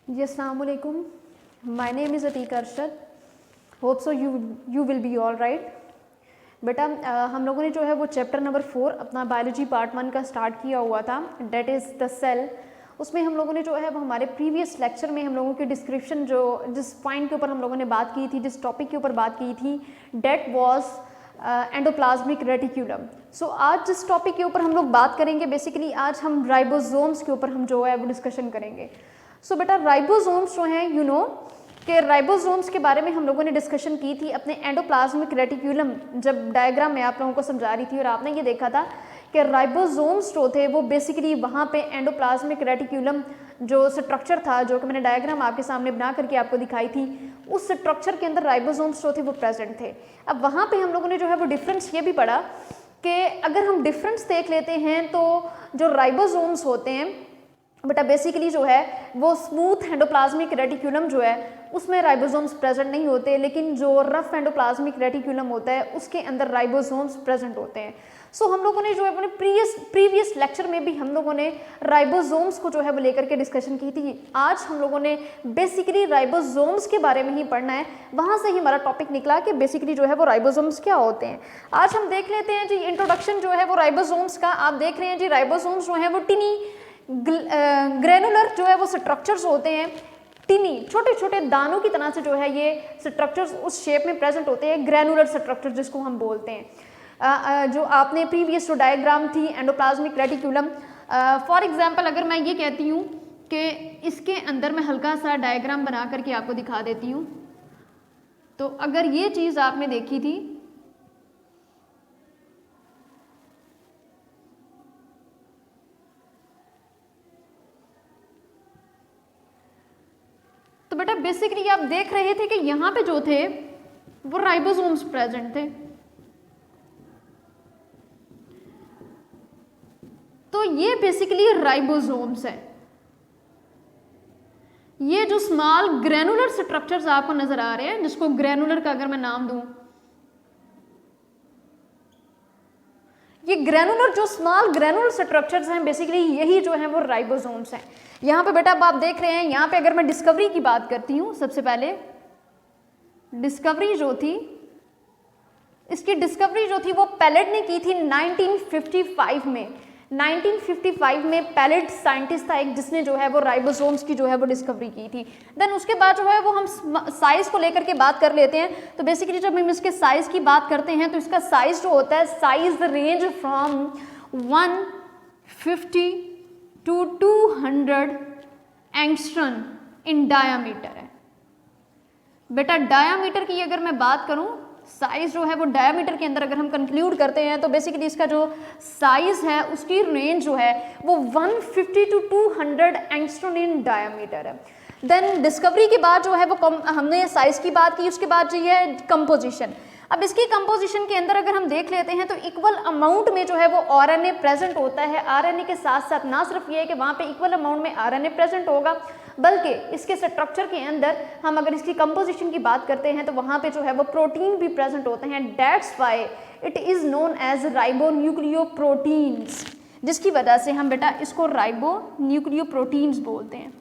जी अस्सलाम वालेकुम, my name is Atiq Arshad. Hope so you will be all right. बेटा हम लोगों ने जो है वो चैप्टर नंबर 4 अपना बायोलॉजी पार्ट 1 का स्टार्ट किया हुआ था, डेट इज़ द सेल। उसमें हम लोगों ने जो है वो हमारे प्रीवियस लेक्चर में हम लोगों की डिस्क्रिप्शन जो जिस पॉइंट के ऊपर हम लोगों ने बात की थी, जिस टॉपिक के ऊपर बात की थी, डेट वॉज एंडोप्लाज्मिक रेटिक्यूलम। सो आज जिस टॉपिक के ऊपर हम लोग बात करेंगे, बेसिकली आज हम राइबोसोम्स के ऊपर हम जो है वो डिस्कशन करेंगे। सो बेटा राइबोसोम्स जो हैं यू नो कि राइबोसोम्स के बारे में हम लोगों ने डिस्कशन की थी अपने एंडोप्लाज्मिक रेटिक्यूलम जब डायग्राम में आप लोगों को समझा रही थी, और आपने ये देखा था कि राइबोसोम्स जो थे वो बेसिकली वहाँ पे एंडोप्लाज्मिक रेटिक्यूलम जो स्ट्रक्चर था, जो कि मैंने डायग्राम आपके सामने बना करके आपको दिखाई थी, उस स्ट्रक्चर के अंदर राइबोसोम्स जो थे वो प्रेजेंट थे। अब वहाँ पे हम लोगों ने जो है वो डिफरेंस ये भी पढ़ा कि अगर हम डिफरेंस देख लेते हैं तो जो राइबोसोम्स होते हैं बेटा बेसिकली जो है वो स्मूथ एंडोप्लाज्मिक रेटिक्यूलम जो है उसमें राइबोसोम्स प्रेजेंट नहीं होते, लेकिन जो रफ एंडोप्लाज्मिक रेटिक्यूलम होता है उसके अंदर राइबोसोम्स प्रेजेंट होते हैं। सो हम लोगों ने जो है अपने प्रीवियस लेक्चर में भी हम लोगों ने राइबोसोम्स को जो है वो लेकर के डिस्कशन की थी। आज हम लोगों ने बेसिकली राइबोसोम्स के बारे में ही पढ़ना है, वहाँ से ही हमारा टॉपिक निकला कि बेसिकली जो है वो राइबोसोम्स क्या होते हैं। आज हम देख लेते हैं जी इंट्रोडक्शन जो है वो राइबोसोम्स का। आप देख रहे हैं जी राइबोसोम्स जो है वो टिनी ग्रेनुलर जो है वो स्ट्रक्चर्स होते हैं, टिनी छोटे छोटे दानों की तरह से जो है ये स्ट्रक्चर्स उस शेप में प्रेजेंट होते हैं, ग्रेनुलर स्ट्रक्चर जिसको हम बोलते हैं। जो आपने प्रीवियस जो डायग्राम थी एंडोप्लाज्मिक रेटिक्यूलम, फॉर एग्जांपल अगर मैं ये कहती हूँ कि इसके अंदर मैं हल्का सा डायग्राम बना करके आपको दिखा देती हूँ, तो अगर ये चीज़ आपने देखी थी तो बेटा बेसिकली आप देख रहे थे कि यहाँ पे जो थे वो राइबोसोम्स प्रेजेंट थे। तो ये बेसिकली राइबोसोम्स है। ये जो स्मॉल ग्रेनुलर स्ट्रक्चर्स आपको नजर आ रहे हैं, जिसको ग्रेनुलर का अगर मैं नाम दूं, ये ग्रेनुलर जो स्मॉल ग्रेनुलर स्ट्रक्चर्स हैं बेसिकली यही जो है वो राइबोसोम्स हैं। यहाँ पे बेटा अब आप देख रहे हैं, यहाँ पे अगर मैं डिस्कवरी की बात करती हूँ, सबसे पहले डिस्कवरी जो थी, इसकी डिस्कवरी जो थी वो पैलेट ने की थी 1955 में। 1955 में पैलेट साइंटिस्ट था एक, जिसने जो है वो राइबोसोम्स की जो है वो डिस्कवरी की थी। देन उसके बाद जो है वो हम साइज को लेकर के बात कर लेते हैं। तो बेसिकली जब हम इसके साइज की बात करते हैं तो इसका साइज जो होता है, size range from 150 to 200 angstrom in diameter है। बेटा डायामीटर की अगर मैं बात करूं, साइज जो है वो डायामीटर के अंदर अगर हम कंक्लूड करते हैं तो बेसिकली इसका जो साइज है उसकी रेंज जो है वो 150 टू 200 एंगस्ट्रम इन डायामीटर है। देन डिस्कवरी के बाद जो है वो हमने साइज की बात की, उसके बाद जो है कंपोजिशन। अब इसकी कंपोजिशन के अंदर अगर हम देख लेते हैं तो इक्वल अमाउंट में जो है वो आरएनए प्रेजेंट होता है। आरएनए के साथ साथ ना सिर्फ ये है कि वहाँ पे इक्वल अमाउंट में आरएनए प्रेजेंट होगा, बल्कि इसके स्ट्रक्चर के अंदर हम अगर इसकी कंपोजिशन की बात करते हैं तो वहाँ पे जो है वो प्रोटीन भी प्रेजेंट होते हैं। That's why it is known as ribonucleoproteins, जिसकी वजह से हम बेटा इसको राइबोन्यूक्लियोप्रोटीन्स बोलते हैं।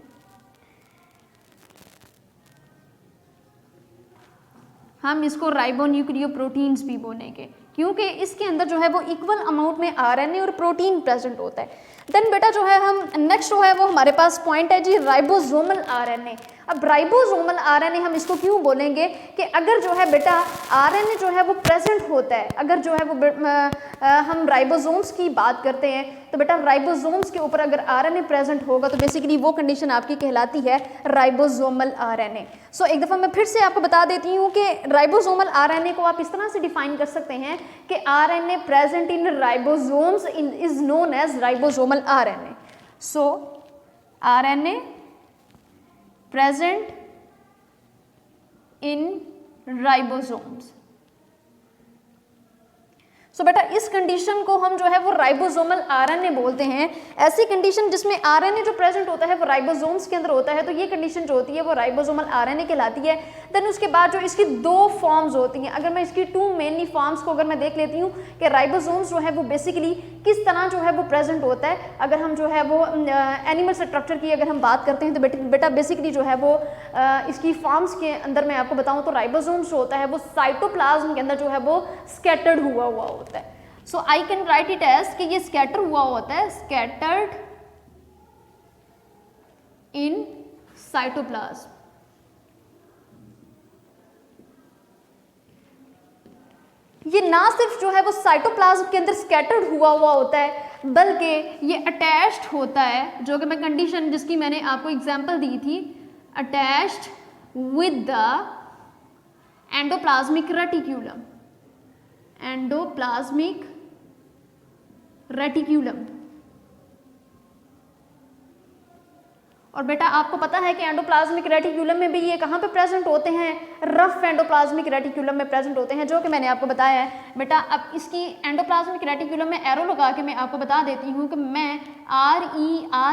हम इसको राइबोन्यूक्लियोप्रोटीन्स भी बोलेंगे क्योंकि इसके अंदर जो है वो इक्वल अमाउंट में आरएनए और प्रोटीन प्रेजेंट होता है। देन बेटा जो है हम नेक्स्ट जो है वो हमारे पास पॉइंट है जी राइबोसोमल आरएनए। अब राइबोसोमल आरएनए हम इसको क्यों बोलेंगे कि अगर जो है बेटा आरएनए जो है वो प्रेजेंट होता है, अगर जो है वो हम राइबोसोम्स की बात करते हैं तो बेटा राइबोसोम्स के ऊपर अगर आरएनए प्रेजेंट होगा तो बेसिकली वो कंडीशन आपकी कहलाती है राइबोसोमल आरएनए। सो एक दफ़ा मैं फिर से आपको बता देती हूँ कि राइबोसोमल आरएनए को आप इस तरह से डिफाइन कर सकते हैं कि RNA present in ribosomes is known as ribosomal RNA. So RNA present in ribosomes। So बेटा इस कंडीशन को हम जो है वो राइबोसोमल आरएनए बोलते हैं। ऐसी कंडीशन जिसमें आरएनए जो प्रेजेंट होता है वो राइबोसोम्स के अंदर होता है, तो ये कंडीशन जो होती है वो राइबोसोमल आरएनए कहलाती है। देन उसके बाद जो इसकी दो फॉर्म्स होती हैं, अगर मैं इसकी टू मेनली फॉर्म्स को अगर मैं देख लेती हूँ कि राइबोसोम्स जो है वो बेसिकली किस तरह जो है वो प्रेजेंट होता है। अगर हम जो है वो एनिमल स्ट्रक्चर की अगर हम बात करते हैं तो बेटा बेसिकली जो है वो इसकी फॉर्म्स के अंदर मैं आपको बताऊं तो राइबोसोम्स जो होता है वो साइटोप्लाज्म के अंदर जो है वो स्कैटर्ड हुआ होता है। So I can write it as कि ये स्कैटर हुआ होता है, स्कैटर्ड इन साइटोप्लाज्म। ये ना सिर्फ जो है वो साइटोप्लाज्म के अंदर स्कैटर्ड हुआ होता है बल्कि ये अटैच्ड होता है, जो कि मैं कंडीशन जिसकी मैंने आपको एग्जांपल दी थी, attached with the endoplasmic reticulum, endoplasmic reticulum. और बेटा आपको पता है कि एंडोप्लाज्मिक रेटिक्यूलम में भी ये कहाँ पे प्रेजेंट होते हैं, रफ एंडोप्लाज्मिक रेटिक्यूलम में प्रेजेंट होते हैं, जो कि मैंने आपको बताया है। बेटा अब इसकी एंडोप्लाज्मिक रेटिक्यूलम में एरो लगा के मैं आपको बता देती हूँ कि मैं आर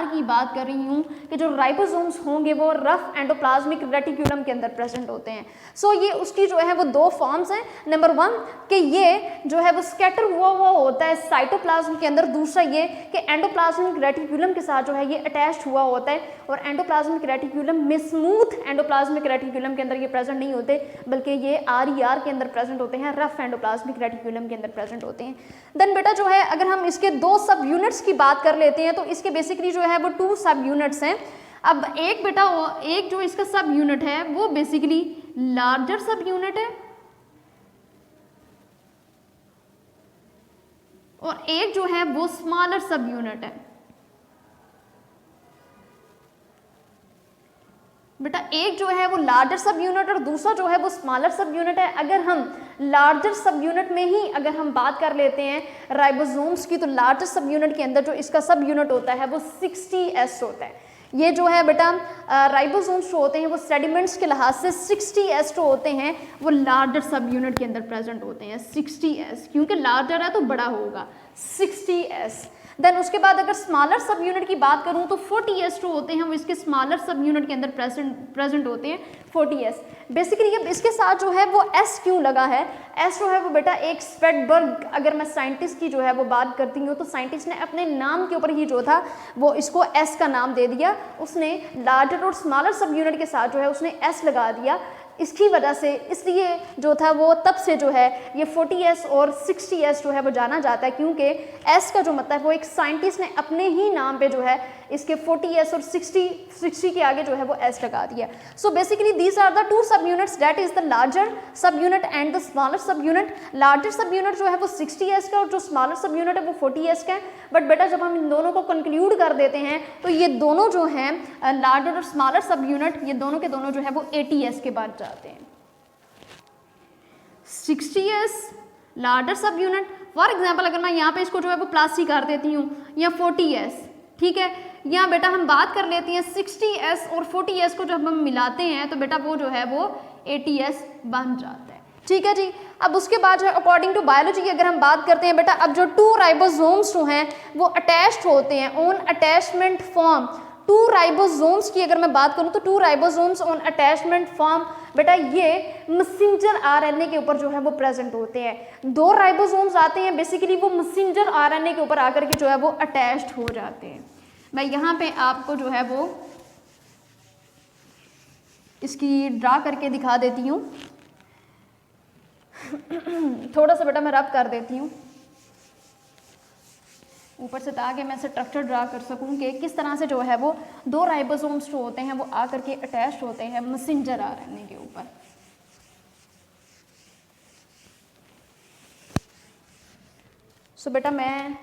की बात कर रही हूँ कि जो राइबोसोम्स होंगे वो रफ एंडोप्लाज्मिक रेटिक्यूलम के अंदर प्रेजेंट होते हैं। सो ये उसकी जो है वो दो फॉर्म्स हैं। नंबर वन कि ये जो है वो स्कैटर हुआ होता है साइटोप्लाज्म के अंदर, दूसरा ये कि एंडोप्लाज्मिक रेटिक्यूलम के साथ जो है ये अटैच्ड हुआ होता है। और एंडोप्लाज्मिक रेटिक्यूलम में स्मूथ एंडोप्लाज्मिक रेटिक्यूलम के अंदर ये प्रेजेंट नहीं होते बल्कि ये आर के अंदर प्रेजेंट होते हैं, रफ एंडोप्लाज्मिक रेटिक्यूलम के अंदर प्रेजेंट होते हैं। देन बेटा जो है अगर हम इसके दो सब यूनिट्स की बात कर लेते हैं तो इसके बेसिकली जो है वो 2 सब यूनिट्स हैं। अब एक बेटा एक जो इसका सब यूनिट है वो बेसिकली लार्जर सब यूनिट है और एक जो है वो स्मॉलर सब यूनिट है। बेटा एक जो है वो लार्जर सब यूनिट और दूसरा जो है वो स्मॉलर सब यूनिट है। अगर हम लार्जर सब यूनिट में ही अगर हम बात कर लेते हैं राइबोसोम्स की, तो लार्जर सब यूनिट के अंदर जो इसका सब यूनिट होता है वो 60S होता है। ये जो है बेटा राइबोसोम्स जो होते हैं वो सेडिमेंट्स के लिहाज से 60S जो होते हैं वो लार्जर सब यूनिट के अंदर प्रेजेंट होते हैं। 60S क्योंकि लार्जर है तो बड़ा होगा, 60S। देन उसके बाद अगर स्मॉलर सब यूनिट की बात करूं तो 40S जो होते हैं वो इसके स्मॉलर सब यूनिट के अंदर प्रेजेंट होते हैं, 40S। बेसिकली अब इसके साथ जो है वो S क्यों लगा है, S जो है वो बेटा एक स्वेडबर्ग, अगर मैं साइंटिस्ट की जो है वो बात करती हूँ तो साइंटिस्ट ने अपने नाम के ऊपर ही जो था वो इसको S का नाम दे दिया। उसने लार्जर और स्मॉलर सब यूनिट के साथ जो है उसने S लगा दिया। इसकी वजह से इसलिए जो था वो तब से जो है ये 40S और 60S जो है वो जाना जाता है, क्योंकि S का जो मतलब वो एक साइंटिस्ट ने अपने ही नाम पे जो है इसके 40S और 60 के आगे जो है वो S लगा दिया। So basically these are the 2 subunits, that is the larger subunit and the smaller subunit. Larger subunit जो है वो 60S का और जो स्मॉलर सब यूनिट है वो 40S का है। बट बेटा जब हम इन दोनों को कंक्लूड कर देते हैं तो ये दोनों जो हैं लार्जर और स्मॉलर सब यूनिट, ये दोनों के दोनों जो है वो 80S के बाद जाते हैं। 60S लार्जर सब यूनिट, फॉर एग्जाम्पल अगर मैं यहाँ पे इसको जो है वो प्लस ही कर देती हूँ या 40S, ठीक है। यहाँ बेटा हम बात कर लेते हैं 60S और 40S को जब हम मिलाते हैं तो बेटा वो जो है वो 80S बन जाता है, ठीक है जी। अब उसके बाद जो है अकॉर्डिंग टू बायोलॉजी की अगर हम बात करते हैं बेटा, अब जो 2 राइबोसोम्स जो हैं वो अटैच्ड होते हैं ऑन अटैचमेंट फॉर्म। 2 राइबोसोम्स की अगर मैं बात करूं तो 2 राइबोसोम्स ऑन अटैचमेंट फॉर्म, बेटा ये मैसेंजर आरएनए के ऊपर जो है वो प्रेजेंट होते हैं। 2 राइबोसोम्स आते हैं, बेसिकली वो मैसेंजर आरएनए के ऊपर आकर के जो है वो अटैच्ड हो जाते हैं। मैं यहाँ पे आपको जो है वो इसकी ड्रा करके दिखा देती हूँ। थोड़ा सा बेटा मैं रब कर देती हूँ ऊपर से, ताकि मैं स्ट्रक्चर ड्रा कर सकूँ कि किस तरह से जो है वो 2 राइबोसोम्स जो होते हैं वो आकर के अटैच होते हैं मैसेंजर आरएनए के ऊपर। सो बेटा मैं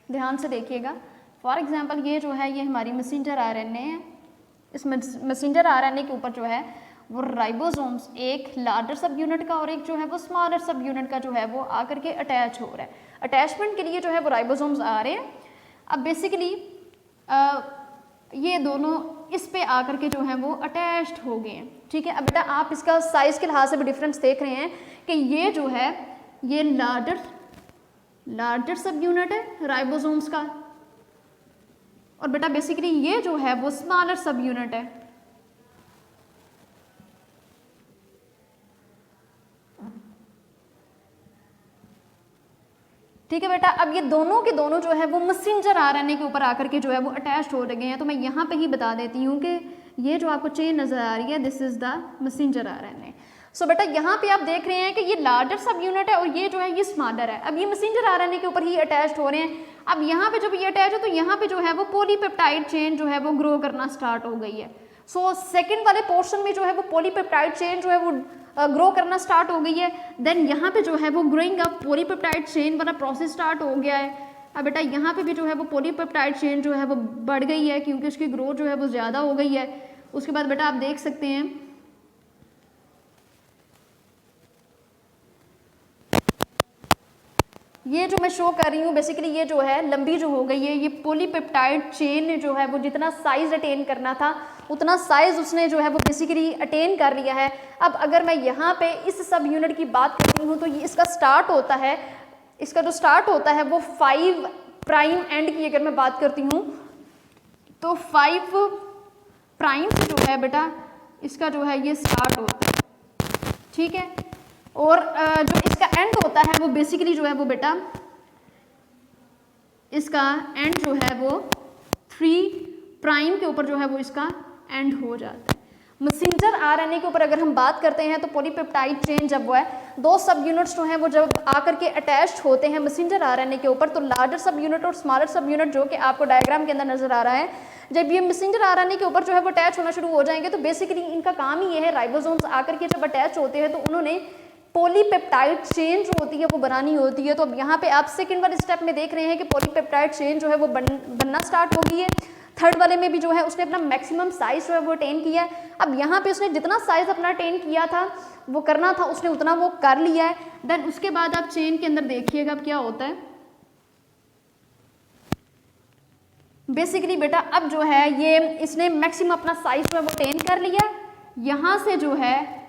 ध्यान से देखिएगा, फॉर एग्जांपल ये जो है ये हमारी मैसेंजर आरएनए है। इस मैसेंजर आरएनए के ऊपर जो है वो राइबोसोम्स, एक लार्जर सब यूनिट का और एक जो है वो स्मॉलर सब यूनिट का जो है वो आकर के अटैच हो रहा है। अटैचमेंट के लिए जो है वो राइबोसोम्स आ रहे हैं। अब बेसिकली ये दोनों इस पे आकर के जो है वो अटैच्ड हो गए हैं, ठीक है। अब बेटा आप इसका साइज़ के लिहाज से भी डिफरेंस देख रहे हैं कि ये जो है ये लार्जर सब यूनिट है राइबोसोम्स का, और बेटा बेसिकली ये जो है वो स्मॉलर सब यूनिट है। ठीक है बेटा। अब ये दोनों के दोनों जो है वो मैसेंजर आरएनए के ऊपर आकर के जो है वो अटैच्ड हो गए हैं। तो मैं यहाँ पे ही बता देती हूँ कि ये जो आपको चेन नज़र आ रही है this is the messenger RNA. So बेटा यहाँ पे आप देख रहे हैं कि ये लार्जर सब यूनिट है और ये जो है ये स्मॉलर है। अब ये मैसेंजर आरएनए के ऊपर ही अटैच्ड हो रहे हैं। अब यहाँ पे जब ये अटैच है तो यहाँ पे जो है वो पॉलीपेप्टाइड चेन जो है वो ग्रो करना स्टार्ट हो गई है। सो सेकेंड वाले पोर्शन में जो है वो पॉलीपेप्टाइड चेन जो है वो ग्रो करना स्टार्ट हो गई है। देन यहाँ पे जो है वो ग्रोइंग अप पॉलीपेप्टाइड चेन वाला प्रोसेस स्टार्ट हो गया है। अब बेटा यहाँ पे भी जो है वो पॉलीपेप्टाइड चेन जो है वो बढ़ गई है क्योंकि उसकी ग्रोथ जो है वो ज़्यादा हो गई है। उसके बाद बेटा आप देख सकते हैं ये जो मैं शो कर रही हूँ बेसिकली ये जो है लंबी जो हो गई है, ये पॉलीपेप्टाइड चेन जो है वो जितना साइज अटेन करना था उतना साइज उसने जो है वो बेसिकली अटेन कर लिया है। अब अगर मैं यहाँ पे इस सब यूनिट की बात करती हूँ तो ये इसका स्टार्ट होता है, इसका जो स्टार्ट होता है वो 5 प्राइम एंड की अगर मैं बात करती हूँ तो 5 प्राइम से जो है बेटा इसका जो है ये स्टार्ट होता है, ठीक है। और जो इसका एंड होता है वो बेसिकली जो है वो बेटा इसका एंड जो है वो 3 प्राइम के ऊपर जो है वो इसका एंड हो जाता है। मैसेंजर आरएनए के ऊपर अगर हम बात करते हैं तो पॉलीपेप्टाइड चेन जब वो है दो सब यूनिट्स जो हैं वो जब आकर के अटैच्ड होते हैं मैसेंजर आरएनए के ऊपर तो लार्जर सब यूनिट और स्मॉलर सब यूनिट जो कि आपको डायग्राम के अंदर नजर आ रहा है, जब ये मैसेंजर आरएनए के ऊपर जो है वो अटैच होना शुरू हो जाएंगे तो बेसिकली इनका काम ही ये है, राइबोसोम्स आकर के जब अटैच होते हैं तो उन्होंने पॉलीपेप्टाइड चेन जो होती है वो बनानी होती है। तो अब यहाँ पे आप सेकंड वाले स्टेप में देख रहे हैं कि पॉलीपेप्टाइड चेन जो है वो बनना स्टार्ट हो गई है। थर्ड वाले में भी जो है उसने अपना मैक्सिमम साइज जो है वो अटेन किया है। अब यहाँ पे उसने जितना साइज अपना अटेन किया था वो करना था उसने उतना वो कर लिया है। देन उसके बाद आप चेन के अंदर देखिएगा अब क्या होता है। बेसिकली बेटा अब जो है ये इसने मैक्सिमम अपना साइज जो है वो अटेन कर लिया, यहाँ से जो है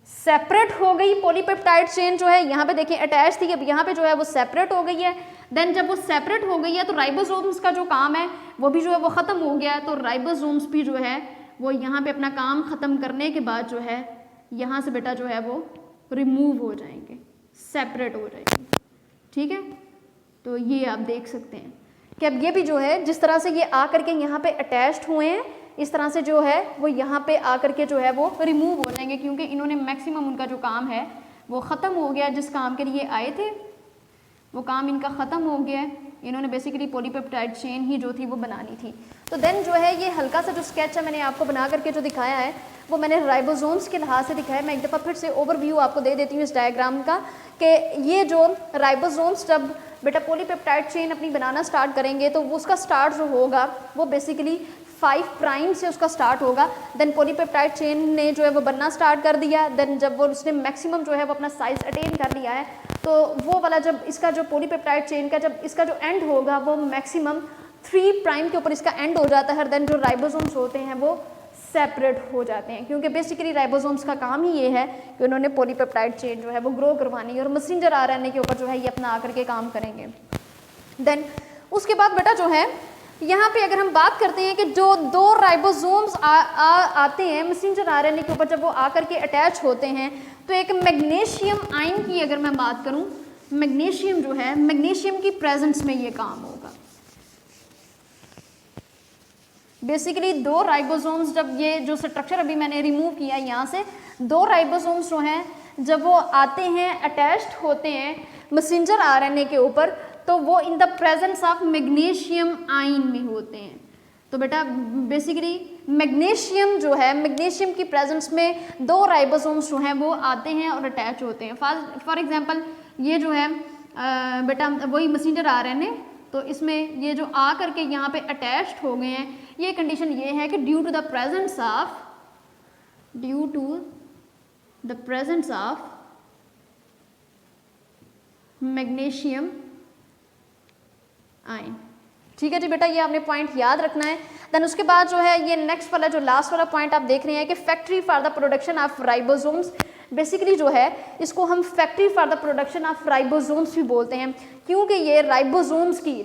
सेपरेट हो गई पॉलीपेप्टाइड चेन जो है यहाँ पे देखिए अटैच थी, अब यहाँ पे जो है वो सेपरेट हो गई है। देन जब वो सेपरेट हो गई है तो राइबोसोम्स का जो काम है वो भी जो है वो ख़त्म हो गया है। तो राइबोसोम्स भी जो है वो यहाँ पे अपना काम ख़त्म करने के बाद जो है यहाँ से बेटा जो है वो रिमूव हो जाएंगे, सेपरेट हो जाएंगे, ठीक है। तो ये आप देख सकते हैं कि अब ये भी जो है जिस तरह से ये आकर के यहाँ पे अटैच्ड हुए हैं इस तरह से जो है वो यहाँ पे आकर के जो है वो रिमूव हो जाएंगे क्योंकि इन्होंने मैक्सिमम उनका जो काम है वो ख़त्म हो गया। जिस काम के लिए आए थे वो काम इनका ख़त्म हो गया है। इन्होंने बेसिकली पॉलीपेप्टाइड चेन ही जो थी वो बनानी थी। तो देन जो है ये हल्का सा जो स्केच है मैंने आपको बना करके जो दिखाया है वो मैंने राइबोसोम्स के लिहाज से दिखाया है। मैं एक दफ़ा फिर से ओवरव्यू आपको दे देती हूँ इस डायग्राम का कि ये जो राइबोसोम्स जब बेटा पॉलीपेप्टाइड चेन अपनी बनाना स्टार्ट करेंगे तो उसका स्टार्ट जो होगा वो बेसिकली 5 प्राइम से उसका स्टार्ट होगा। देन पॉलीपेप्टाइड चेन ने जो है वो बनना स्टार्ट कर दिया। देन जब वो उसने मैक्सिमम जो है वो अपना साइज अटेन कर लिया है तो वो वाला जब इसका जो पॉलीपेप्टाइड चेन का जब इसका जो एंड होगा वो मैक्सिमम 3 प्राइम के ऊपर इसका एंड हो जाता है। देन जो राइबोसोम्स होते हैं वो सेपरेट हो जाते हैं क्योंकि बेसिकली राइबोसोम्स का काम ही ये है कि उन्होंने पॉलीपेप्टाइड चेन जो है वो ग्रो करवानी है और मैसेंजर आरएनए के ऊपर जो है ये अपना आकर के काम करेंगे। देन उसके बाद बेटा जो है यहाँ पे अगर हम बात करते हैं कि जो 2 राइबोसोम्स आते हैं मैसेंजर आरएनए के ऊपर जब वो आकर के अटैच होते हैं तो एक मैग्नीशियम आयन की अगर मैं बात करूँ, मैग्नीशियम जो है मैग्नीशियम की प्रेजेंस में ये काम होगा। बेसिकली 2 राइबोसोम्स जब ये जो स्ट्रक्चर अभी मैंने रिमूव किया है यहाँ से 2 राइबोसोम्स जो हैं जब वो आते हैं अटैच्ड होते हैं मैसेंजर आरएनए के ऊपर तो वो in the presence of magnesium ion में होते हैं। तो बेटा बेसिकली मैग्नीशियम जो है मैग्नीशियम की प्रेजेंस में 2 राइबोसोम्स जो हैं वो आते हैं और अटैच होते हैं। फॉर एग्जांपल ये जो है बेटा वही मैसेंजर आरएनए तो इसमें ये जो आ करके यहाँ पे अटैच्ड हो गए हैं ये कंडीशन ये है कि due to the presence of magnesium ion, ठीक है जी बेटा, ये आपने पॉइंट याद रखना है। देन उसके बाद जो है ये नेक्स्ट वाला जो लास्ट वाला पॉइंट आप देख रहे हैं कि factory for the production of ribosomes. Basically जो है इसको हम factory for the production of ribosomes भी बोलते हैं क्योंकि ये राइबोसोम्स की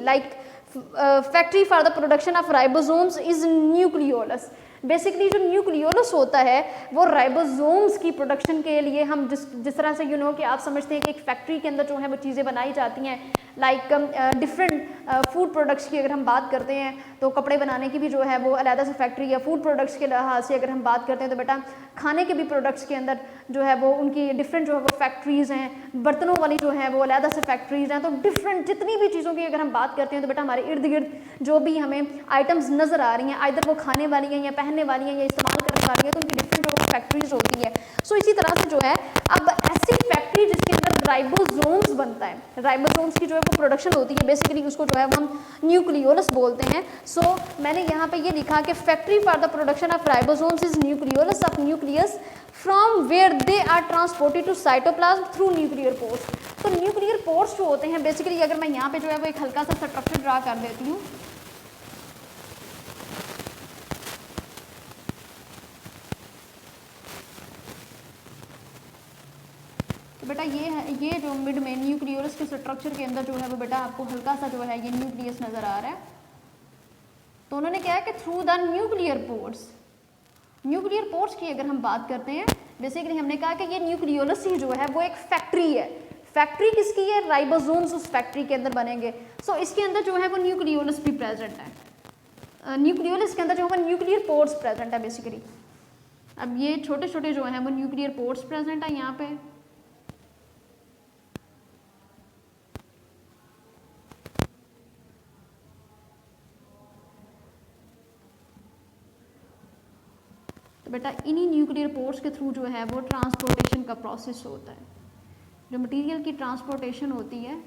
factory for the production of ribosomes is nucleolus. Basically जो न्यूक्लियोलस होता है वो राइबोसोम्स की प्रोडक्शन के लिए, हम जिस तरह से कि आप समझते हैं कि एक फैक्ट्री के अंदर जो है वो चीज़ें बनाई जाती हैं, लाइक डिफरेंट फूड प्रोडक्ट्स की अगर हम बात करते हैं तो कपड़े बनाने की भी जो है वो अलग से फैक्ट्री, या फूड प्रोडक्ट्स के लिहाज से अगर हम बात करते हैं तो बेटा खाने के भी प्रोडक्ट्स के अंदर जो है वो उनकी डिफरेंट जो है वो फैक्ट्रीज़ हैं, बर्तनों वाली जो है वो अलग से फैक्ट्रीज़ हैं। तो डिफरेंट जितनी भी चीज़ों की अगर हम बात करते हैं तो बेटा हमारे इर्द गिर्द जो भी हमें आइटम्स नज़र आ रही हैं, आइदर वो खाने वाली हैं या पहनने वाली हैं या इस्तेमाल करने वाली हैं, तो उनकी डिफरेंट जो फैक्ट्रीज होती है। सो इसी तरह से जो है अब ऐसी फैक्ट्री जिसके अंदर राइबोसोम्स बनता है, राइबोसोम्स की जो है वो प्रोडक्शन होती है, बेसिकली उसको जो है वो हम न्यूक्लियोलस बोलते हैं। सो मैंने यहाँ पे ये लिखा कि factory for the production of ribosomes is nucleolus of nucleus from where they are transported to cytoplasm through nuclear pores. तो न्यूक्लियर पोर्स जो होते हैं बेसिकली, अगर मैं यहाँ पे जो है वो एक हल्का सा स्ट्रक्चर ड्रा कर देती हूँ, बेटा ये है, ये जो मिड में न्यूक्लियोलस के स्ट्रक्चर के अंदर जो है वो बेटा आपको हल्का सा जो है ये न्यूक्लियस नजर आ रहा है। तो उन्होंने क्या है कि through the nuclear pores, nuclear pores की अगर हम बात करते हैं, बेसिकली हमने कहा कि ये न्यूक्लियोलस ही जो है वो एक फैक्ट्री है। फैक्ट्री किसकी है? राइबोसोम्स उस फैक्ट्री के अंदर बनेंगे। सो इसके अंदर जो है वो न्यूक्लियोलस भी प्रेजेंट है। न्यूक्लियोलस के अंदर जो है न्यूक्लियर पोर्स प्रेजेंट है बेसिकली। अब ये छोटे छोटे जो है वो न्यूक्लियर पोर्स प्रेजेंट है यहाँ पे। तो बेटा इन्हीं न्यूक्लियर पोर्ट्स के थ्रू जो है वो ट्रांसपोर्टेशन का प्रोसेस होता है, जो मटेरियल की ट्रांसपोर्टेशन होती है।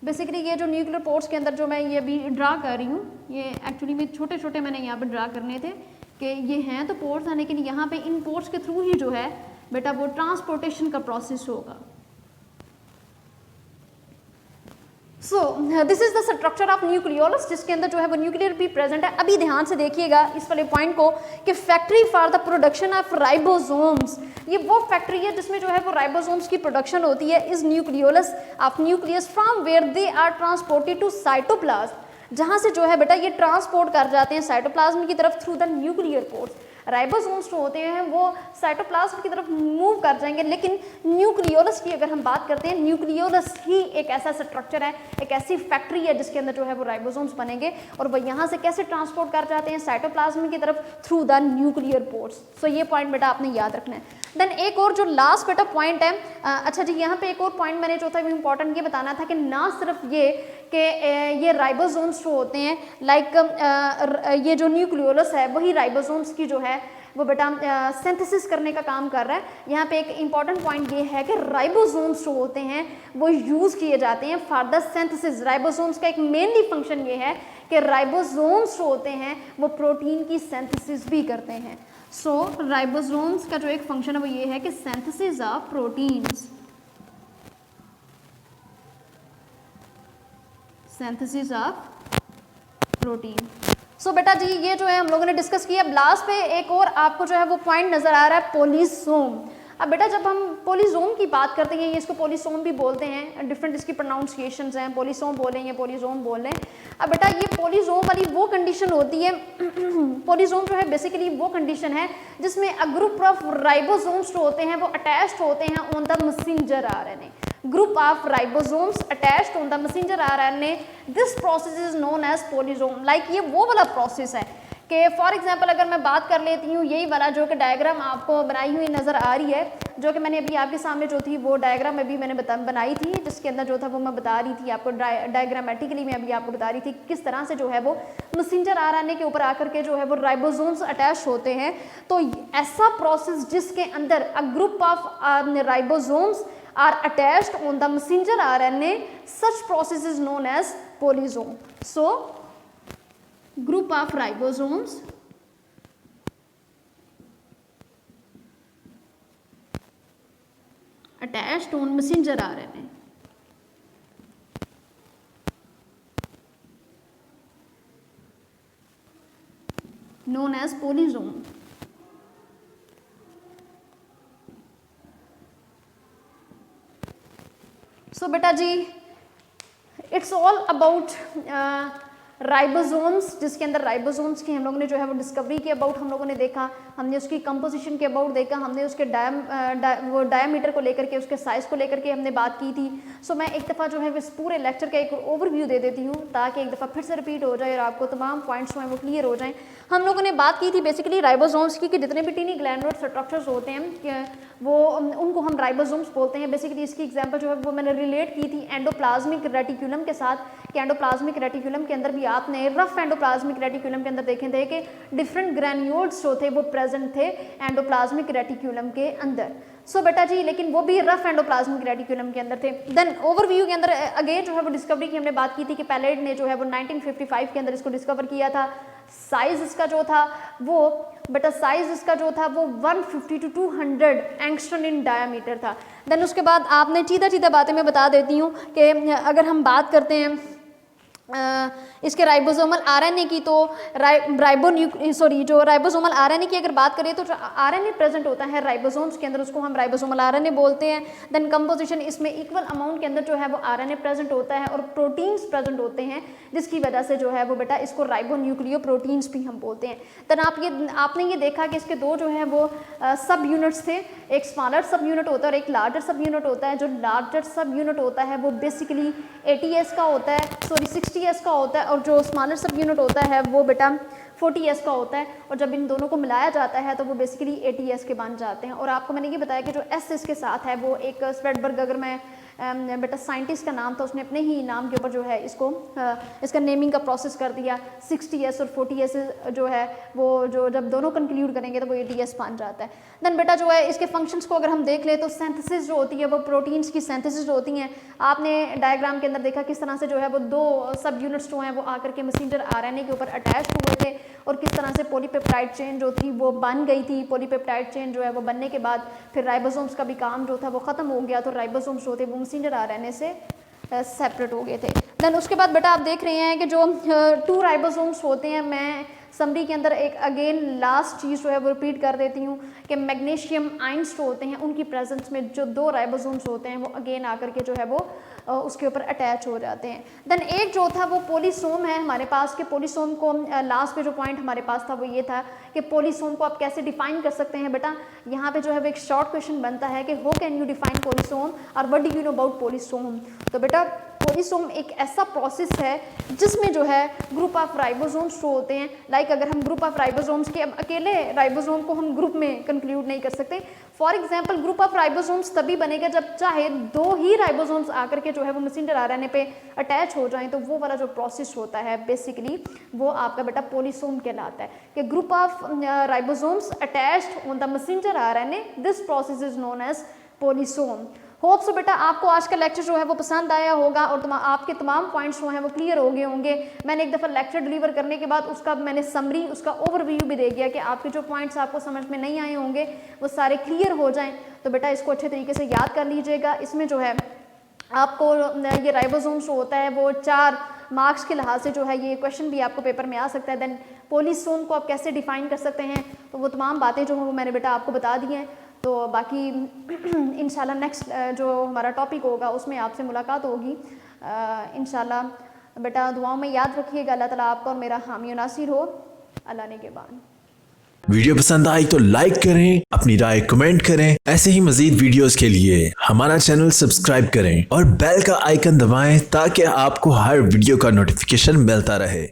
बेसिकली ये जो न्यूक्लियर पोर्ट्स के अंदर जो मैं ये भी ड्रा कर रही हूँ, ये एक्चुअली में छोटे छोटे मैंने यहाँ पे ड्रा करने थे कि ये हैं तो पोर्ट्स हैं, लेकिन यहाँ पे इन पोर्ट्स के थ्रू ही जो है बेटा वो ट्रांसपोर्टेशन का प्रोसेस होगा। So this is the structure of nucleolus, जिसके अंदर जो है वो न्यूक्लियर भी प्रेजेंट है। अभी ध्यान से देखिएगा इस वाले पॉइंट को कि factory for the production of ribosomes, ये वो फैक्ट्री है जिसमें जो है वो राइबोसोम्स की प्रोडक्शन होती है। Is nucleolus of nucleus from where they are transported to cytoplasm, जहाँ से जो है बेटा ये ट्रांसपोर्ट कर जाते हैं साइटोप्लाज्म की तरफ through the nuclear pores. Ribosomes जो होते हैं वो साइटोप्लाज्म की तरफ मूव कर जाएंगे, लेकिन न्यूक्लियोलस की अगर हम बात करते हैं, न्यूक्लियोलस ही एक ऐसा स्ट्रक्चर है, एक ऐसी फैक्ट्री है जिसके अंदर जो है वो राइबोसोम्स बनेंगे और वो यहाँ से कैसे ट्रांसपोर्ट कर जाते हैं साइटोप्लाज्म की तरफ थ्रू द न्यूक्लियर पोर्स। सो ये पॉइंट बेटा आपने याद रखना है। देन एक और जो लास्ट बेटा पॉइंट है, अच्छा जी यहाँ पे एक और पॉइंट मैंने जो था वो इम्पॉर्टेंट ये बताना था कि ना सिर्फ ये कि ये राइबोसोम्स जो होते हैं, लाइक ये जो न्यूक्लियोलस है वही राइबोसोम्स की जो है वो बेटा सिंथेसिस करने का काम कर रहा है। यहाँ पे एक इम्पॉर्टेंट पॉइंट ये है कि राइबोसोम्स जो होते हैं वो यूज़ किए जाते हैं फॉर द सिंथेसिस। राइबोसोम्स का एक मेनली फंक्शन ये है कि राइबोसोम्स जो होते हैं वो प्रोटीन की सिंथेसिस भी करते हैं। सो राइबोसोम्स का जो एक फंक्शन है वो ये है कि synthesis of proteins, synthesis of protein. So बेटा जी ये जो है हम लोगों ने डिस्कस किया। लास्ट पे एक और आपको जो है वो पॉइंट नजर आ रहा है, पोलिसोम। अब बेटा जब हम पोलिसोम की बात करते हैं, ये इसको पोलिसोम भी बोलते हैं, डिफरेंट इसकी प्रोनाउंसिएशंस हैं, पोलिसोम बोलें या पोलिसोम बोलें। अब बेटा ये पोलिसोम वाली वो कंडीशन होती है पोलिसोम जो है बेसिकली वो कंडीशन है जिसमें अ ग्रुप ऑफ राइबोसोम्स जो होते हैं वो अटैच्ड होते हैं on the messenger RNA. Group of ribosomes attached on the messenger RNA. This process is known as polysome. Like ये वो वाला प्रोसेस है कि फॉर एग्जांपल अगर मैं बात कर लेती हूँ यही वाला जो कि डायग्राम आपको बनाई हुई नज़र आ रही है, जो कि मैंने अभी आपके सामने जो थी वो डायग्राम अभी मैंने बनाई थी, जिसके अंदर जो था वो मैं बता रही थी आपको डायग्रामेटिकली मैं अभी आपको बता रही थी किस तरह से जो है वो मैसेंजर आरएनए के ऊपर आकर के जो है वो राइबोसोम्स अटैच होते हैं। तो ऐसा प्रोसेस जिसके अंदर a group of ribosomes are attached on the messenger RNA, such process is known as polysome. So group of ribosomes attached on messenger RNA known as polysome. सो बेटा जी इट्स ऑल अबाउट राइबोसोम्स, जिसके अंदर ribosomes की हम लोगों ने जो है वो डिस्कवरी के अबाउट हम लोगों ने देखा, हमने उसकी कंपोजिशन के अबाउट देखा, हमने उसके डायमीटर को लेकर के, उसके साइज़ को लेकर के हमने बात की थी। सो मैं एक दफ़ा जो है इस पूरे लेक्चर का एक ओवरव्यू दे देती हूँ ताकि एक दफ़ा फिर से रिपीट हो जाए और आपको तमाम पॉइंट्स जो हैं वो क्लियर हो जाएँ। हम लोगों ने बात की थी बेसिकली राइबोसोम्स की कि जितने भी टीनी ग्लैंडुलर स्ट्रक्चर्स होते हैं वो उनको हम राइबोसोम्स बोलते हैं। बेसिकली इसकी एग्जांपल जो है वो मैंने रिलेट की थी एंडोप्लाज्मिक रेटिकुलम के साथ कि एंडोप्लाज्मिक रेटिकुलम के अंदर भी आपने रफ एंडोप्लाज्मिक रेटिकुलम के अंदर देखे थे कि डिफरेंट ग्रैन्यूल्स जो थे वो प्रेजेंट थे एंडोप्लाज्मिक रेटिकुलम के अंदर। सो बेटा जी, लेकिन वो भी रफ एंडोप्लाज्मिक रेटिकुलम के अंदर थे। देन ओवरव्यू के अंदर अगेन जो है वो डिस्कवरी की हमने बात की थी कि पैलेट ने जो है वो 1955 के अंदर इसको डिस्कवर किया था। साइज इसका जो था वो बेटा साइज इसका जो था वो 150 to 200 एंगस्ट्रॉम इन डायामीटर था। देन उसके बाद आपने सीधा बातें मैं बता देती हूँ कि अगर हम बात करते हैं इसके राइबोसोमल आरएनए की, तो जो राइबोसोमल आरएनए की अगर बात करें तो जो आरएनए प्रेजेंट होता है राइबोसोम्स के अंदर उसको हम राइबोसोमल आरएनए बोलते हैं। देन कंपोजिशन इसमें इक्वल अमाउंट के अंदर जो है वो आरएनए प्रेजेंट होता है और प्रोटीन्स प्रेजेंट होते हैं, जिसकी वजह से जो है वो बेटा इसको राइबोन्यूक्लियोप्रोटीन्स भी हम बोलते हैं। देन आपने ये देखा कि इसके दो जो है वो सब यूनिट्स थे, एक स्मॉलर सब यूनिट होता है और एक लार्जर सब यूनिट होता है। जो लार्जर सब यूनिट होता है वो बेसिकली 80s का होता है, 60s का होता है, और जो स्मॉलर सब यूनिट होता है वो बेटा 40s का होता है। और जब इन दोनों को मिलाया जाता है तो वो बेसिकली 80s के बन जाते हैं। और आपको मैंने ये बताया कि जो S इसके साथ है वो एक स्प्रेडबर्ग, अगर मैं बेटा साइंटिस्ट का नाम था, उसने अपने ही नाम के ऊपर जो है इसका नेमिंग का प्रोसेस कर दिया। 60s और 40s जो है वो जो जब दोनों कंक्लूड करेंगे तो वो 80s बन जाता है। देन बेटा जो है इसके फंक्शंस को अगर हम देख ले तो सिंथेसिस जो होती है वो प्रोटीन्स की सिंथेसिस होती हैं। आपने डायग्राम के अंदर देखा किस तरह से जो है वो दो सब यूनिट्स जो हैं वो आकर के मैसेंजर आरएनए के ऊपर अटैच हुए थे और किस तरह से पॉलीपेप्टाइड चेन जो थी वो बन गई थी। पॉलीपेप्टाइड चेन जो है वो बनने के बाद फिर राइबोसोम्स का भी काम जो था वो ख़त्म हो गया, तो राइबोसोम्स जो थे वो मैसेंजर आरएनए से सेपरेट हो गए थे। देन उसके बाद बेटा आप देख रहे हैं कि जो 2 राइबोसोम्स होते हैं, मैं समरी के अंदर एक अगेन लास्ट चीज़ जो है वो रिपीट कर देती हूँ कि मैग्नीशियम आयंस जो होते हैं उनकी प्रेजेंस में जो 2 राइबोसोम्स होते हैं वो अगेन आकर के जो है वो उसके ऊपर अटैच हो जाते हैं। देन एक जो था वो पोलीसोम है हमारे पास के पोलीसोम को लास्ट पे जो पॉइंट हमारे पास था वो ये था कि पोलीसोम को आप कैसे डिफाइन कर सकते हैं। बेटा यहाँ पे जो है वो एक शॉर्ट क्वेश्चन बनता है कि how can you define polysome और what do you know about polysome. तो बेटा पोलीसोम एक ऐसा प्रोसेस है जिसमें जो है ग्रुप ऑफ राइबोसोम्स जो होते हैं, लाइक अगर हम ग्रुप ऑफ राइबोसोम्स के अकेले राइबोसोम को हम ग्रुप में कंक्लूड नहीं कर सकते। For example group of ribosomes तभी बनेगा जब चाहे 2 ही राइबोसोम्स आकर के जो है वो मैसेंजर आरएनए पे अटैच हो जाएं, तो वो वाला जो प्रोसेस होता है बेसिकली वो आपका बेटा पोलीसोम कहलाता है कि group of ribosomes attached on the messenger RNA, this process is known as polysome. Hope so बेटा आपको आज का लेक्चर जो है वो पसंद आया होगा और आपके तमाम पॉइंट्स जो हैं वो क्लियर हो गए होंगे। मैंने एक दफ़ा लेक्चर डिलीवर करने के बाद उसका मैंने समरी, उसका ओवरव्यू भी दे दिया कि आपके जो पॉइंट्स आपको समझ में नहीं आए होंगे वो सारे क्लियर हो जाएं। तो बेटा इसको अच्छे तरीके से याद कर लीजिएगा। इसमें जो है आपको ये राइबोसोम्स जो होता है वो 4 मार्क्स के लिहाज से जो है ये क्वेश्चन भी आपको पेपर में आ सकता है। देन पोलीसोम को आप कैसे डिफाइन कर सकते हैं, तो वो तमाम बातें जो हैं वो मैंने बेटा आपको बता दी हैं। तो बाकी इंशाल्लाह नेक्स्ट जो हमारा टॉपिक होगा उसमें आपसे मुलाकात होगी इंशाल्लाह। बेटा दुआओं में याद रखिएगा। अल्लाह ताला आपका और मेरा हामी नासिर हो। अल्लाह ने के बाद। वीडियो पसंद आई तो लाइक करें, अपनी राय कमेंट करें। ऐसे ही मजीद वीडियोस के लिए हमारा चैनल सब्सक्राइब करें और बेल का आइकन दबाएं ताकि आपको हर वीडियो का नोटिफिकेशन मिलता रहे।